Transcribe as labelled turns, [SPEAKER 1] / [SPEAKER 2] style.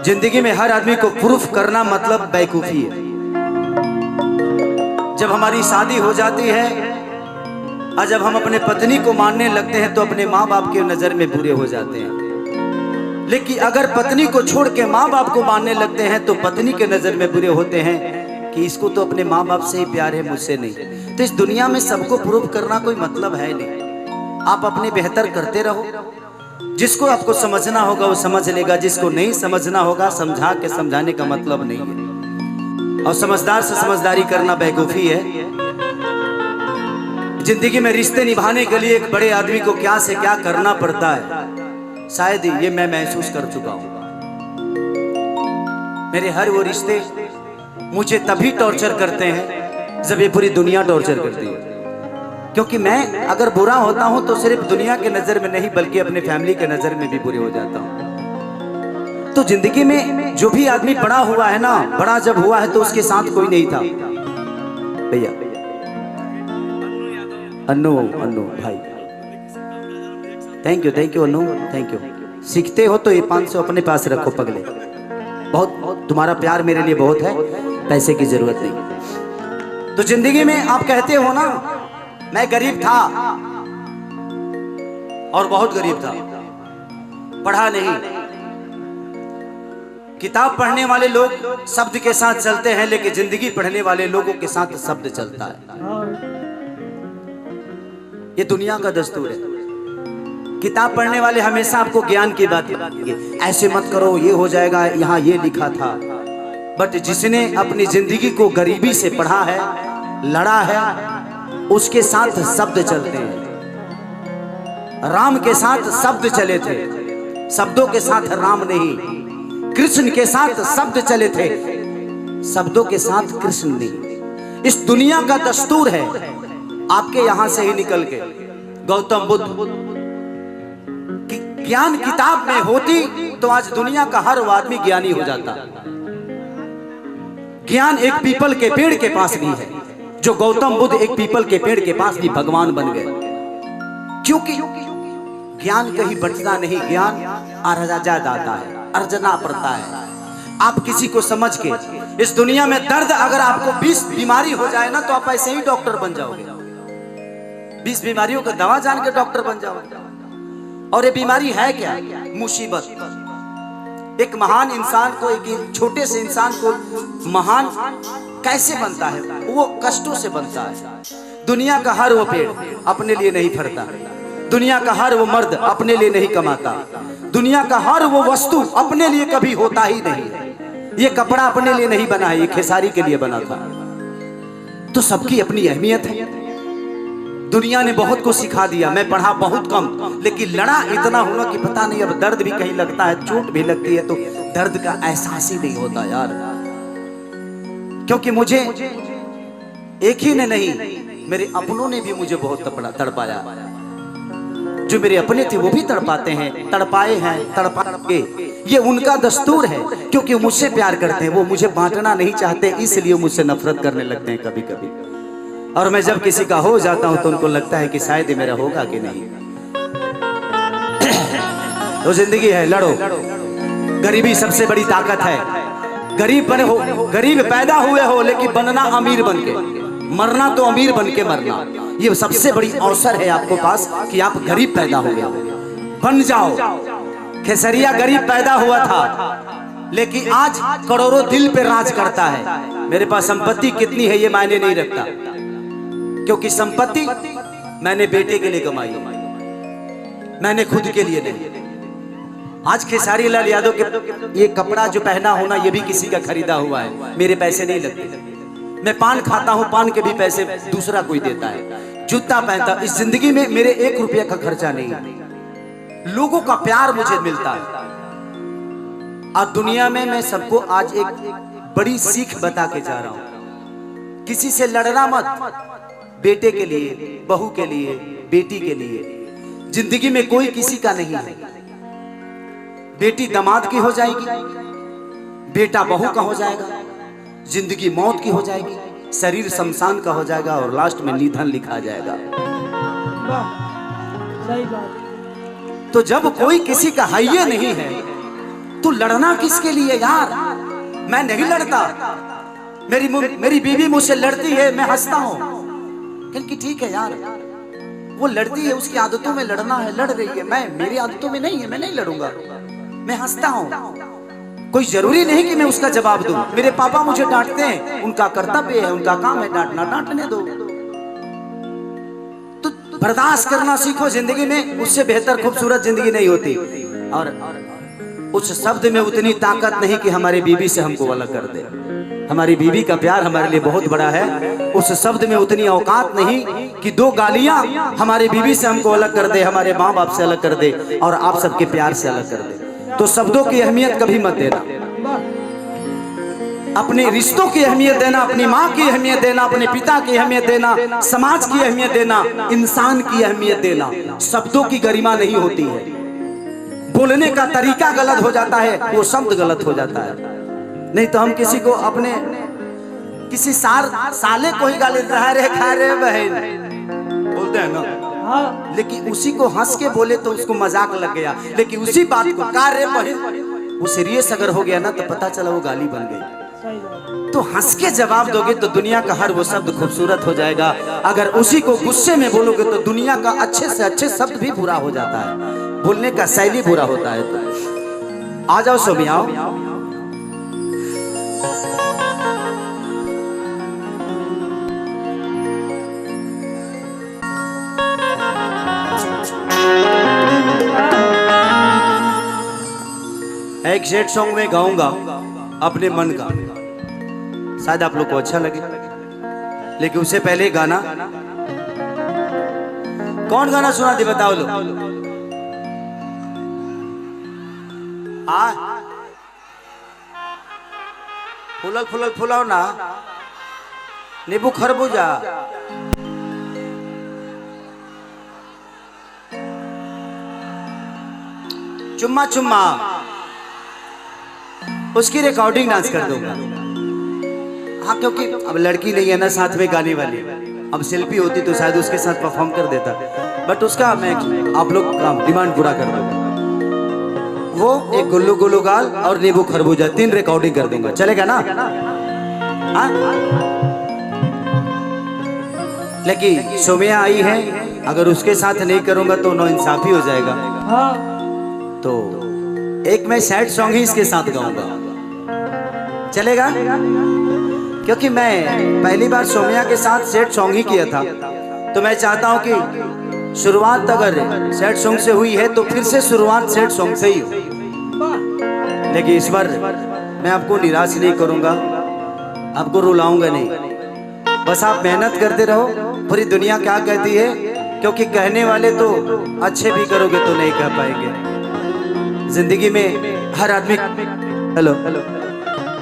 [SPEAKER 1] जिंदगी में हर आदमी को प्रूफ करना मतलब बेवकूफी है। जब हमारी शादी हो जाती है और जब हम अपने पत्नी को मानने लगते हैं तो अपने माँ बाप के नजर में बुरे हो जाते हैं। लेकिन अगर पत्नी को छोड़ के माँ बाप को मानने लगते हैं तो पत्नी के नजर में बुरे होते हैं कि इसको तो अपने माँ बाप से ही प्यार है, मुझसे नहीं। तो इस दुनिया में सबको प्रूफ करना कोई मतलब है नहीं। आप अपने बेहतर करते रहो। जिसको आपको समझना होगा वो समझ लेगा, जिसको नहीं समझना होगा समझा के समझाने का मतलब नहीं है। और समझदार से समझदारी करना बेवकूफी है। जिंदगी में रिश्ते निभाने के लिए एक बड़े आदमी को क्या से क्या करना पड़ता है, शायद ये मैं महसूस कर चुका हूं। मेरे हर वो रिश्ते मुझे तभी टॉर्चर करते हैं जब ये पूरी दुनिया टॉर्चर करती है। क्योंकि मैं अगर बुरा होता हूं तो सिर्फ दुनिया के नजर में नहीं बल्कि अपने फैमिली के नजर में भी बुरे हो जाता हूं। तो जिंदगी में जो भी आदमी बड़ा हुआ है ना, बड़ा जब हुआ है तो उसके साथ कोई नहीं था। भैया अन्नू भाई, thank you Annu, thank you. सीखते हो तो ये 500 अपने पास रखो पगले। बहुत तुम्हारा प्यार मेरे लिए बहुत है, पैसे की जरूरत नहीं। तो जिंदगी में आप कहते हो ना, मैं गरीब था और बहुत गरीब था, पढ़ा नहीं। किताब पढ़ने वाले लोग शब्द के साथ चलते हैं, लेकिन जिंदगी पढ़ने वाले लोगों के साथ शब्द चलता है। ये दुनिया का दस्तूर है। किताब पढ़ने वाले हमेशा आपको ज्ञान की बात करेंगे, ऐसे मत करो, ये हो जाएगा, यहाँ ये लिखा था। बट जिसने अपनी जिंदगी को गरीबी से पढ़ा है, लड़ा है, उसके साथ शब्द चलते हैं। राम के साथ शब्द चले थे, शब्दों के साथ राम नहीं। कृष्ण के साथ शब्द चले थे, शब्दों के साथ कृष्ण नहीं। इस दुनिया का दस्तूर है। आपके यहां से ही निकल के गौतम बुद्ध की ज्ञान किताब में होती तो आज दुनिया का हर आदमी ज्ञानी हो जाता। ज्ञान एक पीपल के पेड़ के पास भी है, जो गौतम बुद्ध एक पीपल के पेड़ के पास भी भगवान बन गए। क्योंकि ज्ञान कहीं बंटता नहीं, ज्ञान अर्जा जाता है, अर्जना पड़ता है। आप किसी को समझ के, इस दुनिया में दर्द अगर आपको 20 बीमारी हो जाए ना तो आप ऐसे ही डॉक्टर बन जाओगे। 20 बीमारियों का दवा जान के डॉक्टर बन जाओगे। और ये बीमारी है क्या? मुसीबत। एक महान इंसान को, एक छोटे से इंसान को महान कैसे बनता है? वो कष्टों से बनता है। दुनिया का हर वो पेड़ अपने लिए नहीं फरता, दुनिया का हर वो मर्द अपने लिए नहीं कमाता, दुनिया का हर वो वस्तु अपने लिए कभी होता ही नहीं। ये कपड़ा अपने लिए नहीं बना है, ये खेसारी के लिए बना था। तो सबकी अपनी अहमियत है। दुनिया ने बहुत कुछ सिखा दिया। मैं पढ़ा बहुत कम, लेकिन लड़ा इतना हुआ कि पता नहीं, अब दर्द भी कहीं लगता है, चोट भी लगती है तो दर्द का एहसास ही नहीं होता यार। क्योंकि मुझे एक ही ने नहीं, मेरे अपनों ने भी मुझे बहुत तड़पाया। जो मेरे अपने थे वो भी तड़पाते हैं, तड़पाए हैं, तड़पाएंगे। ये उनका दस्तूर है, क्योंकि मुझसे प्यार करते हैं। वो मुझे बांटना नहीं चाहते, इसलिए मुझसे नफरत करने लगते हैं कभी कभी। और मैं जब किसी का हो जाता हूं तो उनको लगता है कि शायद ये मेरा होगा कि नहीं। तो जिंदगी है, लड़ो। गरीबी सबसे बड़ी ताकत है। गरीब बने हो, गरीब पैदा हुए हो, लेकिन बनना अमीर बन के, मरना तो अमीर बन के मरना। ये सबसे बड़ी अवसर है आपको पास कि आप गरीब पैदा हुए हो, बन जाओ। खेसरिया गरीब पैदा हुआ था, लेकिन आज करोड़ों दिल पे राज करता है। मेरे पास संपत्ति कितनी है ये मायने नहीं रखता, क्योंकि संपत्ति मैंने बेटे के लिए कमाई, मैंने खुद के लिए नहीं। आज खेसारी लाल यादव के ये कपड़ा जो पहना होना ये भी किसी का खरीदा हुआ है, मेरे पैसे नहीं लगते। मैं पान खाता हूं, पान के भी पैसे दूसरा कोई देता है। जूता पहनता, इस जिंदगी में मेरे 1 रुपया का खर्चा नहीं। लोगों का प्यार मुझे मिलता है। और दुनिया में मैं सबको आज एक बड़ी सीख बता के जा रहा हूं, किसी से लड़ना मत। बेटे के लिए, बहू के लिए, बेटी के लिए। जिंदगी में कोई किसी का नहीं है। बेटी दामाद की हो जाएगी, बेटा बहू का हो जाएगा, जिंदगी मौत की हो जाएगी, शरीर शमशान का हो जाएगा और लास्ट में निधन लिखा जाएगा। सही बात। तो जब कोई किसी का हाइये नहीं है तू लड़ना किसके लिए यार? मैं नहीं लड़ता, मेरी बीवी मुझसे लड़ती है, मैं हंसता हूँ। क्योंकि ठीक है यार, वो लड़ती है, उसकी आदतों में लड़ना है, लड़ रही है। मेरी आदतों में नहीं है, मैं नहीं लड़ूंगा, मैं हंसता हूँ। कोई जरूरी नहीं कि मैं उसका जवाब दूं। मेरे पापा मुझे डांटते हैं, उनका कर्तव्य है, उनका काम है डांटना, डांटने दो। तो बर्दाश्त करना सीखो जिंदगी में, उससे बेहतर खूबसूरत जिंदगी नहीं होती। और उस शब्द में उतनी ताकत नहीं कि हमारी बीवी से हमको अलग कर दे। हमारी बीवी का प्यार हमारे लिए बहुत बड़ा है। उस शब्द में उतनी औकात नहीं कि 2 गालियां हमारी बीवी से हमको अलग कर दे, हमारे माँ बाप से अलग कर दे और आप सबके प्यार से अलग कर दे। तो शब्दों की अहमियत कभी मत देना, अपने रिश्तों की अहमियत देना, अपनी माँ की अहमियत देना, अपने पिता की अहमियत देना, समाज की अहमियत देना, इंसान की अहमियत देना। शब्दों की गरिमा नहीं होती है, बोलने का तरीका गलत हो जाता है, वो शब्द गलत हो जाता है। नहीं तो हम किसी को अपने किसी साले को ही गाली रहा रे खा रे बहन बोलते हैं ना, लेकिन उसी को हंस के बोले तो उसको मजाक लग गया। लेकिन उसी बात को का रे बहन वो सीरियस अगर हो गया ना तो पता चला वो गाली बन गई। तो हंस के जवाब दोगे तो दुनिया का हर वो शब्द खूबसूरत हो जाएगा। अगर उसी को गुस्से में बोलोगे तो दुनिया का अच्छे से अच्छे शब्द भी बुरा हो जाता है, बोलने का शैली बुरा होता है। तो आ जाओ सोमी, आओ। एक सैड सॉन्ग में गाऊंगा अपने मन का, शायद आप लोग को अच्छा लगे। लेकिन उससे पहले गाना, कौन गाना सुना थी बताओ लो। फुलल फुलल फुलाओ ना, नींबू खरबूजा। चुम्मा चुम्मा, उसकी रिकॉर्डिंग डांस कर दूंगा। हाँ, क्योंकि अब लड़की नहीं है ना साथ में गाने वाली। अब शिल्पी होती तो शायद उसके साथ परफॉर्म कर देता, बट उसका मैं आप लोग का डिमांड पूरा कर दूंगा। वो एक गुल्लू गुल्लू गाल और नींबू खरबूजा 3 रिकॉर्डिंग कर दूंगा, चलेगा ना? हाँ, लेकिन सोमिया आई है, अगर उसके साथ नहीं करूंगा तो नाइंसाफी हो जाएगा। तो एक मैं सैड सॉन्ग ही इसके साथ गाऊंगा, चलेगा? क्योंकि मैं पहली बार सोमिया के साथ सैड सॉन्ग ही किया था, तो मैं चाहता हूं कि शुरुआत अगर सैड सॉन्ग से हुई है तो फिर से शुरुआत सैड सॉन्ग से ही हो। लेकिन इस बार मैं आपको निराश नहीं करूंगा, आपको रुलाऊंगा नहीं। बस आप मेहनत करते रहो, पूरी दुनिया क्या कहती है, क्योंकि कहने वाले तो अच्छे भी करोगे तो नहीं कह पाएंगे। जिंदगी में हर आदमी हेलो